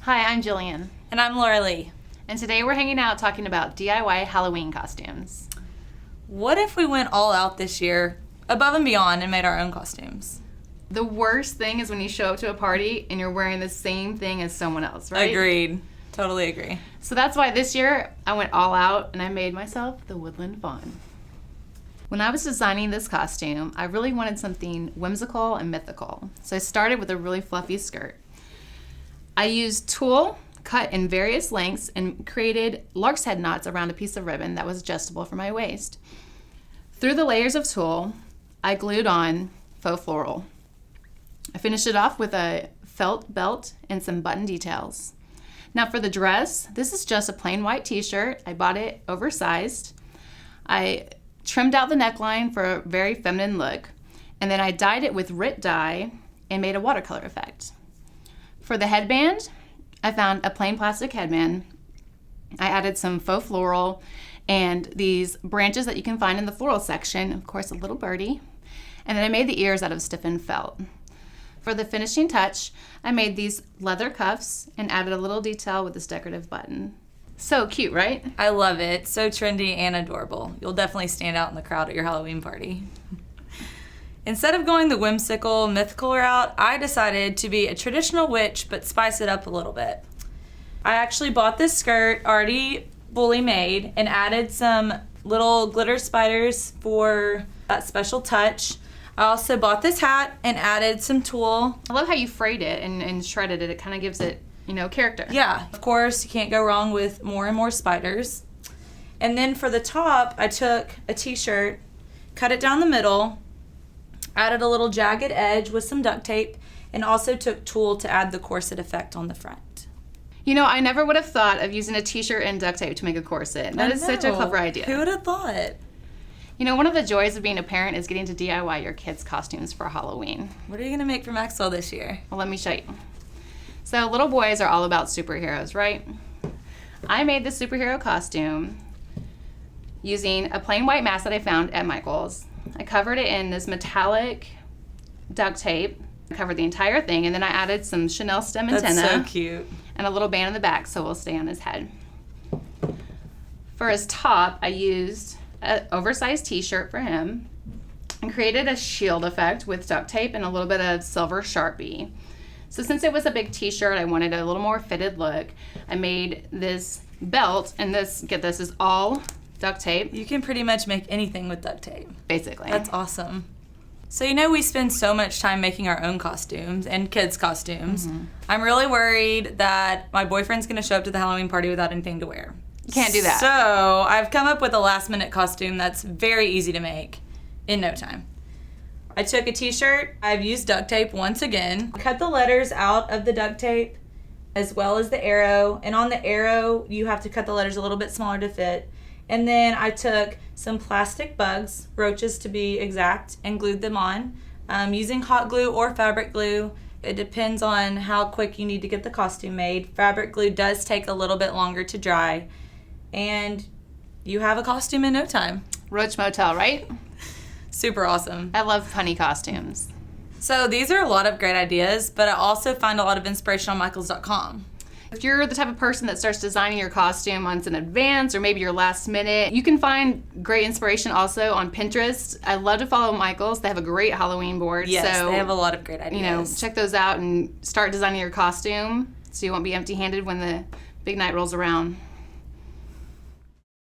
Hi, I'm Jillian. And I'm Laura Lee. And today we're hanging out talking about DIY Halloween costumes. What if we went all out this year, above and beyond, and made our own costumes? The worst thing is when you show up to a party and you're wearing the same thing as someone else, right? Agreed. Totally agree. So that's why this year I went all out and I made myself the Woodland Fawn. When I was designing this costume, I really wanted something whimsical and mythical. So I started with a really fluffy skirt. I used tulle cut in various lengths and created lark's head knots around a piece of ribbon that was adjustable for my waist. Through the layers of tulle, I glued on faux floral. I finished it off with a felt belt and some button details. Now for the dress, this is just a plain white t-shirt. I bought it oversized. I trimmed out the neckline for a very feminine look, and then I dyed it with Rit dye and made a watercolor effect. For the headband, I found a plain plastic headband. I added some faux floral and these branches that you can find in the floral section, of course a little birdie, and then I made the ears out of stiffened felt. For the finishing touch, I made these leather cuffs and added a little detail with this decorative button. So cute, right? I love it. So trendy and adorable. You'll definitely stand out in the crowd at your Halloween party. Instead of going the whimsical, mythical route, I decided to be a traditional witch, but spice it up a little bit. I actually bought this skirt already fully made and added some little glitter spiders for that special touch. I also bought this hat and added some tulle. I love how you frayed it and shredded it. It kind of gives it, character. Yeah, of course, you can't go wrong with more and more spiders. And then for the top, I took a t-shirt, cut it down the middle, added a little jagged edge with some duct tape, and also took tulle to add the corset effect on the front. I never would have thought of using a t-shirt and duct tape to make a corset. That is such a clever idea. Who would have thought? One of the joys of being a parent is getting to DIY your kids' costumes for Halloween. What are you going to make for Maxwell this year? Well, let me show you. So little boys are all about superheroes, right? I made this superhero costume using a plain white mask that I found at Michael's. I covered it in this metallic duct tape, covered the entire thing, and then I added some Chanel stem antenna. That's so cute. And a little band in the back so it'll stay on his head. For his top, I used an oversized t-shirt for him and created a shield effect with duct tape and a little bit of silver Sharpie. So since it was a big t-shirt, I wanted a little more fitted look. I made this belt, and this is all duct tape. You can pretty much make anything with duct tape. Basically. That's awesome. So we spend so much time making our own costumes and kids' costumes. Mm-hmm. I'm really worried that my boyfriend's going to show up to the Halloween party without anything to wear. You can't do that. So I've come up with a last-minute costume that's very easy to make in no time. I took a t-shirt. I've used duct tape once again. Cut the letters out of the duct tape as well as the arrow. And on the arrow, you have to cut the letters a little bit smaller to fit. And then I took some plastic bugs, roaches to be exact, and glued them on using hot glue or fabric glue. It depends on how quick you need to get the costume made. Fabric glue does take a little bit longer to dry. And you have a costume in no time. Roach Motel, right? Super awesome. I love punny costumes. So these are a lot of great ideas, but I also find a lot of inspiration on michaels.com. If you're the type of person that starts designing your costume months in advance or maybe your last minute, you can find great inspiration also on Pinterest. I love to follow Michaels. They have a great Halloween board. Yes, so, they have a lot of great ideas. Check those out and start designing your costume so you won't be empty-handed when the big night rolls around.